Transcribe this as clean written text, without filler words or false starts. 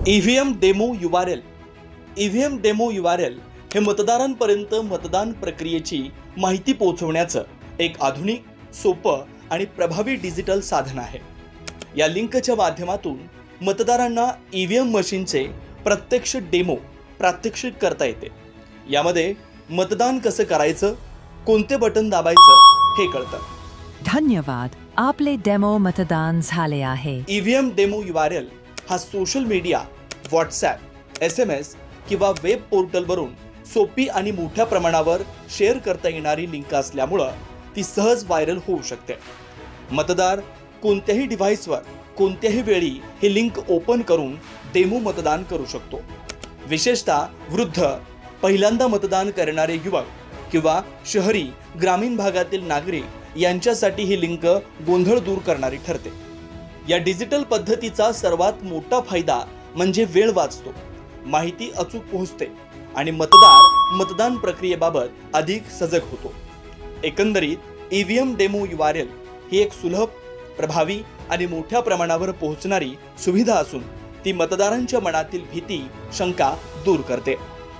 EVM demo URL EVM demo URL हे मतदारांपर्यंत मतदान प्रक्रियेची माहिती पोहोचवण्याचं एक आधुनिक, सोपं आणि प्रभावी डिजिटल साधन आहे। या लिंकच्या माध्यमातून मतदारांना ईव्हीएम मशीनचे प्रत्यक्ष डेमो प्रात्यक्षिक करता येते। यामध्ये मतदान कसं करायचं, कोणते बटन दाबायचं हे कळतं। धन्यवाद, आपले डेमो मतदान झाले आहे। ईव्हीएम डेमो URL हा सोशल मीडिया, व्हॉट्सॲप, SMS किंवा वेब पोर्टलवरून सोपी आणि मोठ्या प्रमाणावर शेअर करता येणारी लिंक असल्यामुळे ती सहज व्हायरल होऊ शकते। मतदार कोणत्याही डिव्हाइसवर कोणत्याही वेळी ही लिंक ओपन करून डेमो मतदान करू शकतो। विशेषतः वृद्ध, पहिल्यांदा मतदान करणारे युवक किंवा शहरी ग्रामीण भागातील नागरिक यांच्यासाठी ही लिंक गोंधळ दूर करणारी ठरते। या डिजिटल पद्धतीचा सर्वात मोठा फायदा म्हणजे वेळ वाचतो, माहिती अचूक पोहोचते आणि मतदार मतदान प्रक्रियेबाबत अधिक सजग होतो। एकंदरीत ईव्हीएम डेमो URL ही एक सुलभ, प्रभावी आणि मोठ्या प्रमाणावर पोहोचणारी सुविधा असून ती मतदारांच्या मनातील भीती, शंका दूर करते।